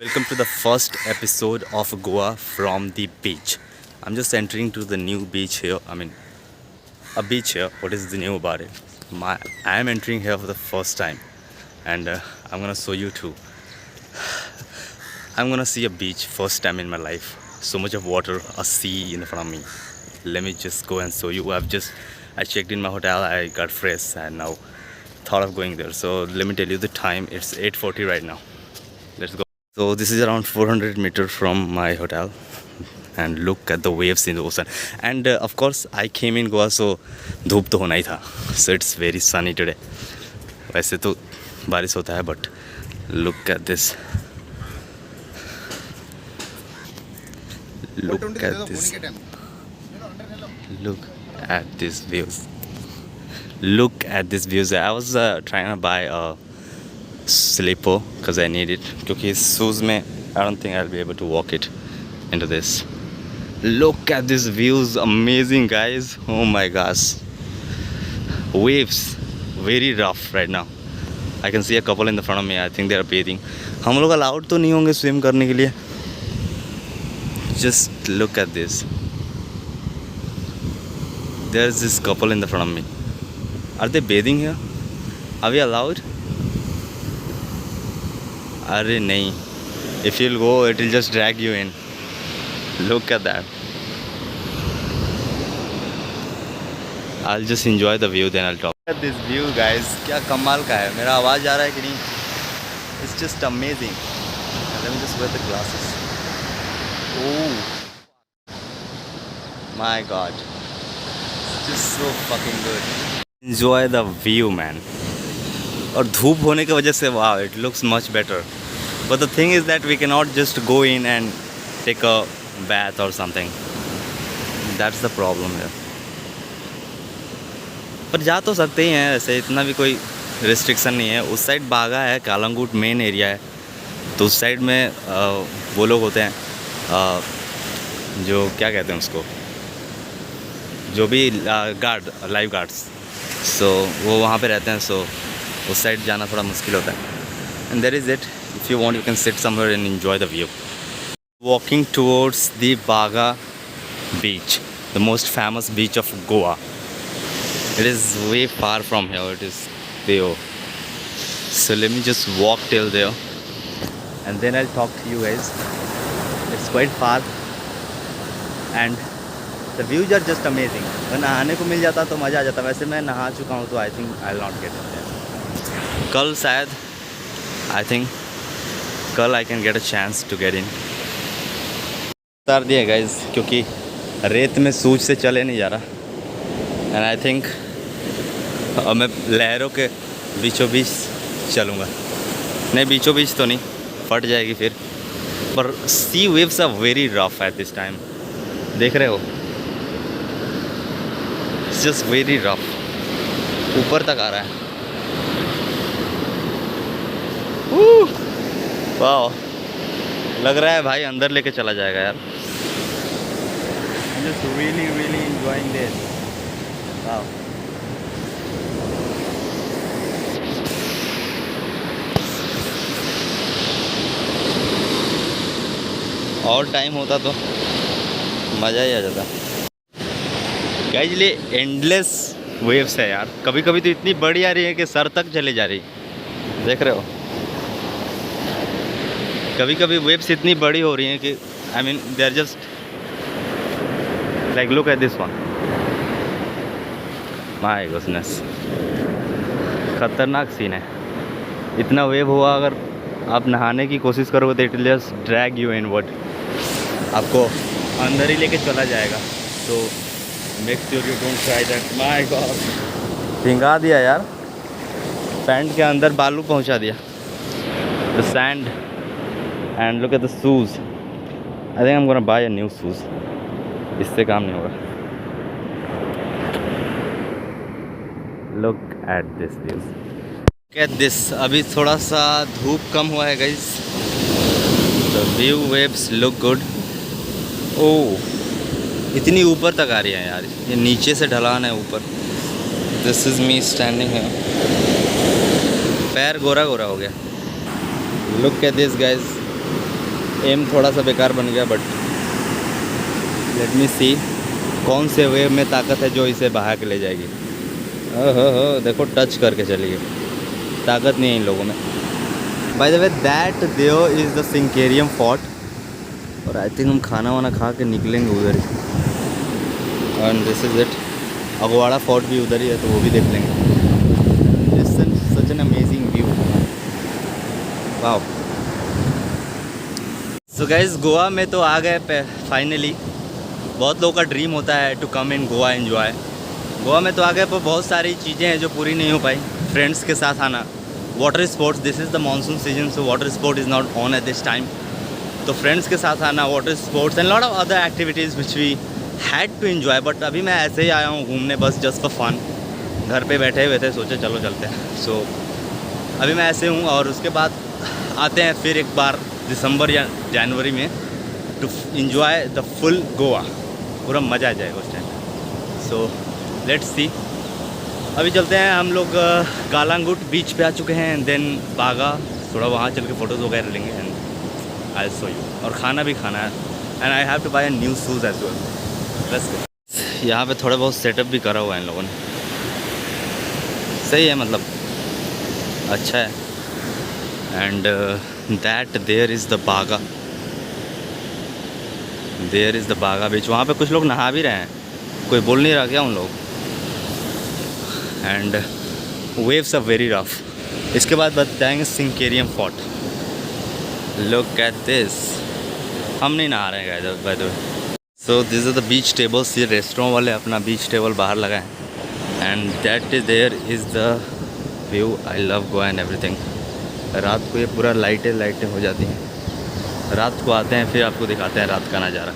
Welcome to the first episode of Goa from the beach. I'm just entering to the new beach here. A beach here. What is the new about it? I am entering here for the first time, and I'm gonna show you too. I'm gonna see a beach first time in my life. So much of water, a sea in front of me. Let me just go and show you. I checked in my hotel. I got fresh, and now thought of going there. So let me tell you the time. It's 8:40 right now. Let's go. So this is around 400 meters from my hotel, and look at the waves in the ocean. And of course I came in Goa, so धूप तो होना ही था. So it's very sunny today. वैसे तो बारिश होता है, but look at this. Look at this. Look at these views. Look at these views. I was trying to buy a slipper because I need it. क्योंकि इस shoes में I don't think I'll be able to walk it into this. Look at these views, amazing guys. Oh my gosh. Waves, very rough right now. I can see a couple in the front of me. I think they are bathing. हम लोग allowed तो नहीं होंगे swim करने के लिए. Just look at this. There's this couple in the front of me. Are they bathing here? Are we allowed? अरे नहीं. If you'll go, it will just drag you in. Look at that. I'll just enjoy the view, then I'll talk. Look at this view, guys. क्या कमाल का है. मेरा आवाज़ आ रहा है कि नहीं? It's just amazing. Let me just wear the glasses. Oh my God. It's just so fucking good. Enjoy the view, man. और धूप होने की वजह से wow, it looks much better. But the thing is that we cannot just go in and take a bath or something. That's the problem here. पर जा तो सकते ही हैं, ऐसे इतना भी कोई रिस्ट्रिक्शन नहीं है. उस साइड बागा है, कालंगुट मेन एरिया है, तो उस साइड में वो लोग होते हैं जो क्या कहते हैं उसको, जो भी गार्ड, लाइफ गार्ड्स. सो वो वहाँ पे रहते हैं. सो उस साइड जाना थोड़ा मुश्किल होता है. And there is it. If you want, you can sit somewhere and enjoy the view. Walking towards the Baga beach, the most famous beach of Goa. It is way far from here. It is there. So let me just walk till there, and then I'll talk to you guys. It's quite far, and the views are just amazing. अगर नहाने को मिल जाता तो मज़ा आ जाता. वैसे मैं नहा चुका हूँ, तो I think I'll not get it there. कल शायद, I think कल I can get a chance to get in. उतार दिया गाइज, क्योंकि रेत में सूझ से चले नहीं जा रहा. एंड आई थिंक मैं लहरों के बीचों बीच चलूँगा. नहीं, बीचों बीच तो नहीं, फट जाएगी फिर. पर sea waves are very rough at this time. देख रहे हो, इट्स जस्ट वेरी रफ. ऊपर तक आ रहा है. वाह, लग रहा है भाई अंदर लेके चला जाएगा यार. Just really enjoying this. Wow. और टाइम होता तो मज़ा ही आ जाता. गाइस, ये एंडलेस वेव्स है यार. कभी कभी तो इतनी बड़ी आ रही है कि सर तक चले जा रही. देख रहे हो, कभी कभी वेव्स इतनी बड़ी हो रही हैं कि I mean they are just like, look at this one. My goodness, खतरनाक सीन है. इतना वेव हुआ, अगर आप नहाने की कोशिश करोगे तो it will just drag you inward. आपको अंदर ही लेके चला जाएगा. तो make sure you don't try that. My God, भिंगा दिया यार. पैंट के अंदर बालू पहुंचा दिया. The sand. And look at the shoes. I think I'm gonna buy a new shoes. इससे काम नहीं होगा. Look at this views. Look at this. अभी थोड़ा सा धूप कम हुआ है guys. The view waves look good. Oh, इतनी ऊपर तक आ रही है यार. ये नीचे से ढलान है ऊपर. This is me standing here. पैर गोरा गोरा हो गया. Look at this guys. Am थोड़ा सा बेकार बन गया, बट लेट मी सी कौन से वेव में ताकत है जो इसे बहा के ले जाएगी। हो देखो, टच करके चली गई, ताकत नहीं है इन लोगों में। By the way that there is the Sinquerim fort, और आई थिंक हम खाना वाना खा के निकलेंगे उधर ही। And this is it. Aguada fort भी उधर ही है, तो वो भी देख लेंगे। It's such an amazing view. Wow. So guys, Goa में तो आ गए फाइनली। बहुत लोगों का ड्रीम होता है to come in Goa enjoy. Goa में तो आ गए, पर बहुत सारी चीज़ें हैं जो पूरी नहीं हो पाई। फ्रेंड्स के साथ आना, water sports, this is the monsoon season, so water sport is not on at this time. तो फ्रेंड्स के साथ आना, water sports and lot of other activities which we had to enjoy. But अभी मैं ऐसे ही आया हूँ घूमने, बस जस्ट फॉर फन। घर पे बैठे हुए थे, सोचे चलो चलते हैं। सो अभी मैं ऐसे हूँ, और उसके बाद आते हैं फिर एक बार दिसंबर या जनवरी में to enjoy the full Goa. पूरा मज़ा आ जाएगा उस टाइम। So let's see. अभी चलते हैं हम लोग कालांगुट बीच पे आ चुके हैं, देन बागा, थोड़ा वहाँ चल के फ़ोटोज़ वगैरह लेंगे, एंड आई सो यू। और खाना भी खाना है, and I have to buy new shoes as well. Let's go. यहाँ पे थोड़ा बहुत सेटअप भी करा हुआ है इन लोगों ने, सही है, मतलब अच्छा है। And that there is the Baga, there is the Baga beach. वहाँ पे कुछ लोग नहा भी रहे हैं, कोई बोल नहीं रहा क्या उन लोग। And waves are very rough. इसके बाद बताएंगे Sinquerim fort. Look at this. हम नहीं नहा रहे हैं guys by the way. So this is the beach tables. ये रेस्टोरेंट वाले अपना बीच टेबल बाहर लगाए हैं, and that is there is the view. I love Goa and everything. रात को ये पूरा लाइटें हो जाती हैं। रात को आते हैं, फिर आपको दिखाते हैं रात का नज़ारा।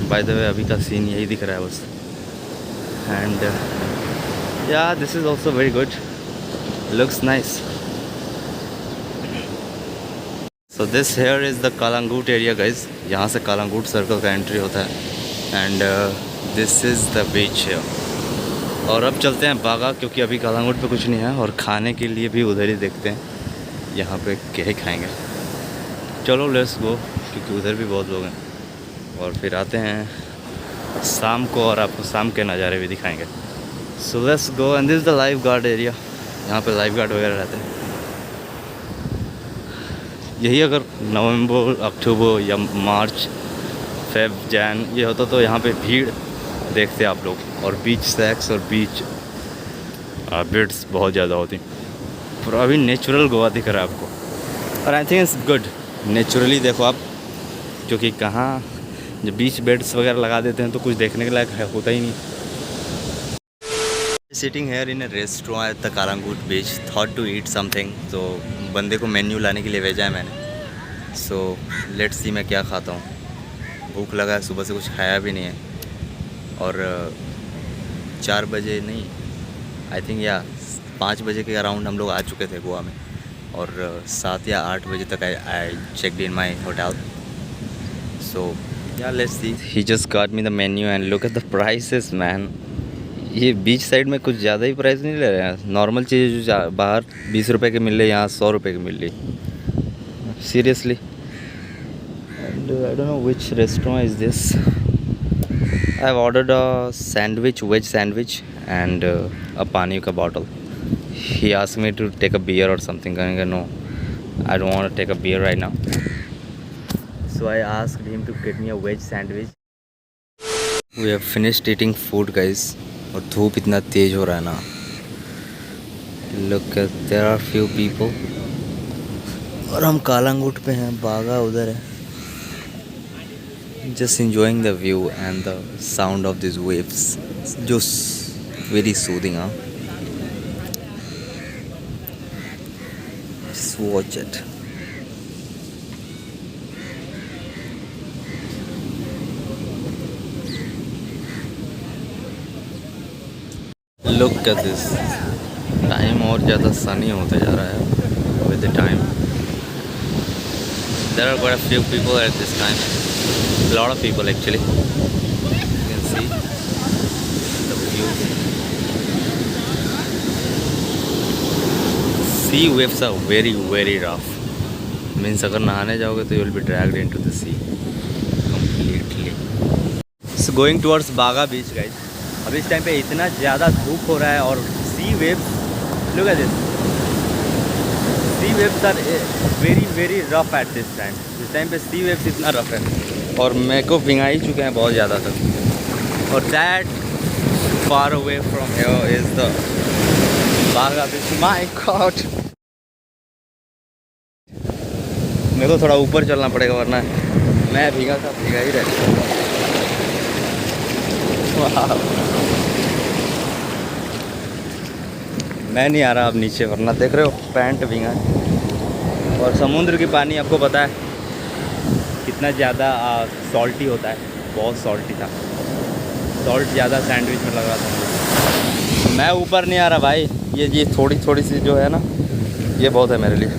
बाय द वे अभी का सीन यही दिख रहा है बस। And yeah, this is also very good, looks nice. So this here is the Kalangut area guys. यहाँ से कालांगूट सर्कल का एंट्री होता है, and this is the beach here. और अब चलते हैं बागा, क्योंकि अभी कालांगूट पे कुछ नहीं है, और खाने के लिए भी उधर ही देखते हैं यहाँ पे क्या ही खाएंगे। चलो लेट्स गो, क्योंकि उधर भी बहुत लोग हैं। और फिर आते हैं शाम को, और आपको शाम के नज़ारे भी दिखाएंगे। So let's go. And this is the life guard area. यहाँ पे लाइफ गार्ड वगैरह रहते हैं। यही अगर नवंबर, अक्टूबर या मार्च, फेब, जैन ये होता तो यहाँ पे भीड़ देखते आप लोग, और बीच सैक्स और बीच बिड्स बहुत ज़्यादा होती। पर अभी नेचुरल गोवा दिख रहा है आपको, और I think it's good. Naturally देखो आप, क्योंकि कहाँ जब बीच बेड्स वगैरह लगा देते हैं तो कुछ देखने के लायक होता ही नहीं। Sitting here in a restaurant at the Calangute beach, thought to eat something. तो बंदे को मेन्यू लाने के लिए भेजा है मैंने। सो लेट्स सी मैं क्या खाता हूँ। भूख लगा है, सुबह से कुछ खाया भी नहीं है। और 4 बजे नहीं, आई थिंक या 5 बजे के अराउंड हम लोग आ चुके थे गोवा में, और 7 या 8 बजे तक I checked in my hotel. So yeah let's see. He just got me the menu and look at the prices man. ये बीच साइड में कुछ ज़्यादा ही प्राइस नहीं ले रहे हैं। नॉर्मल चीज़ जो बाहर 20 रुपए की मिल रही है, यहाँ 100 रुपए की मिल रही, seriously. And I don't know which restaurant is this. I have ordered a sandwich, veg sandwich, and a पानी का bottle. He asked me to take a beer और समथिंग। कहेंगे no, I don't want to take a beer right now. So I asked him to get me a veg sandwich. We have finished eating food guys, और धूप इतना तेज हो रहा है ना। Look, there are few people, और हम कालांगुट पे हैं, बागा उधर है। Just enjoying the view and the sound of these waves, just very soothing, huh? Just watch it. Look at this. Time और ज़्यादा सनी होता जा रहा है with the time. There are quite a few people at this time. A lot of people actually. You can see the view. Sea waves are very, very rough. Means अगर नहाने जाओगे तो you will be dragged into the sea completely. So going towards Baga beach guys. अभी इस time पे इतना ज़्यादा धूप हो रहा है और sea waves, look at this, sea waves are very very rough at this time. इस टाइम पे सी वेव्स इतना रफ है और मेरे को भिंगा ही चुके हैं बहुत ज़्यादा तक। और that far away from here is the Baga beach. My God, मेरे को थोड़ा ऊपर चलना पड़ेगा वरना मैं भीगा का भीगा ही रहता। मैं नहीं आ रहा अब नीचे, वरना देख रहे हो पैंट भीगा है। और समुद्र की पानी आपको पता है कितना ज़्यादा सॉल्टी होता है, बहुत सॉल्टी था, सॉल्ट ज़्यादा सैंडविच में लग रहा था। मैं ऊपर नहीं आ रहा भाई, ये थोड़ी थोड़ी सी जो है ना, ये बहुत है मेरे लिए।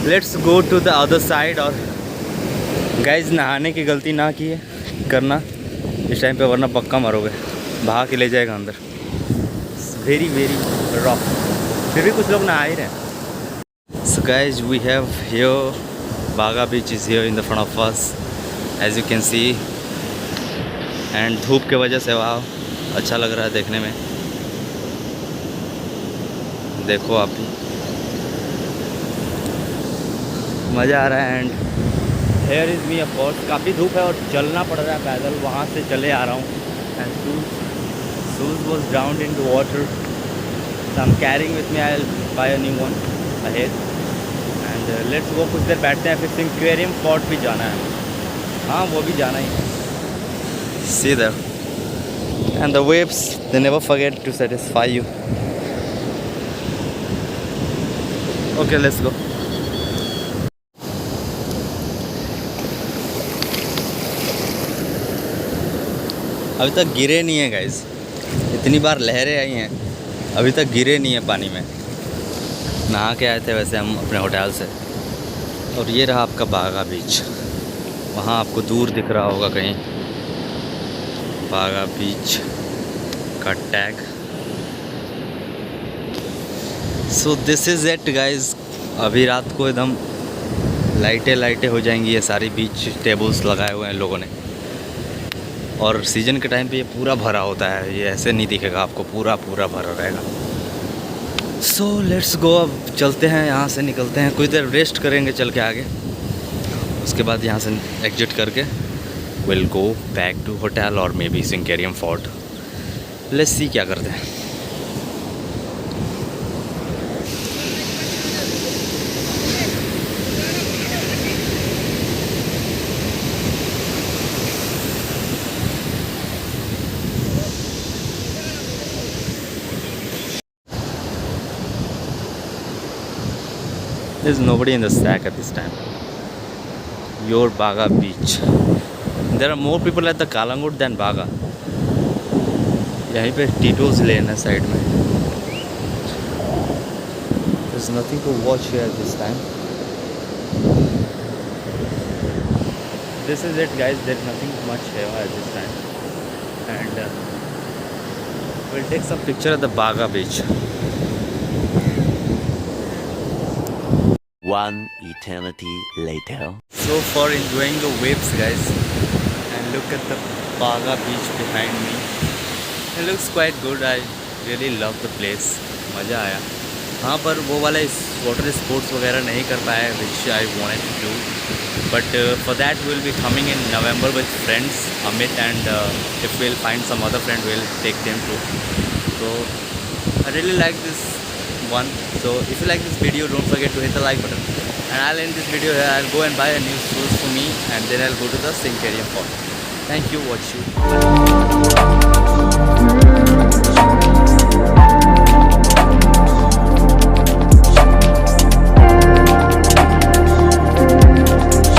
Let's go to the other side. और गाइज नहाने की गलती ना की है करना इस टाइम पे, वरना पक्का मरोगे, बहा के ले जाएगा अंदर। वेरी वेरी रॉक, फिर भी कुछ लोग नहा ही रहे हैं। So guys we have here Baga beach is here in the front of us as you can see. And धूप के वजह से वाह अच्छा लग रहा है देखने में, देखो आप भी मज़ा आ रहा है। And here is me of course, काफ़ी धूप है और चलना पड़ रहा है पैदल, वहाँ से चले आ रहा हूँ। And shoes was down into water, so I'm carrying with me, I'll buy a new one ahead and let's go। कुछ देर बैठते हैं, फिर सिंक्वेरियम फोर्ट भी जाना है। हाँ वो भी जाना ही है। See there and the waves, they never forget to satisfy you। Okay, let's go। अभी तक गिरे नहीं है गाइस, इतनी बार लहरें आई हैं, अभी तक गिरे नहीं है पानी में। नहा के आए थे वैसे हम अपने होटल से। और ये रहा आपका बागा बीच, वहाँ आपको दूर दिख रहा होगा कहीं बागा बीच का tag. So this is it guys. अभी रात को एकदम लाइटें हो जाएंगी, ये सारी बीच टेबल्स लगाए हुए हैं लोगों ने। और सीज़न के टाइम पे ये पूरा भरा होता है, ये ऐसे नहीं दिखेगा आपको, पूरा भरा रहेगा। सो लेट्स गो, अब चलते हैं, यहाँ से निकलते हैं, कुछ देर रेस्ट करेंगे चल के आगे, उसके बाद यहाँ से एग्जिट करके will go back to hotel और maybe Sinquerim fort. Let's see क्या करते हैं। There's nobody in the sack at this time. Your Baga beach. There are more people at the Kalangut than Baga. यहीं पे टीटोज लेन है side में। There's nothing to watch here this time. This is it guys, there's nothing much here at this time. And we'll take some picture at the Baga beach. One eternity later. So for enjoying the waves guys, and look at the Baga beach behind me. It looks quite good. I really love the place. मज़ा आया। हाँ पर वो वाला water sports वगैरह नहीं कर पाया which I wanted to do. But for that we'll be coming in November with friends Amit, and if we'll find some other friend we'll take them too. So I really like this one. So if you like this video, don't forget to hit the like button, and I'll end this video here. I'll go and buy a new shoes for me, and then I'll go to the Sinkarium Fort. Thank you, watch you.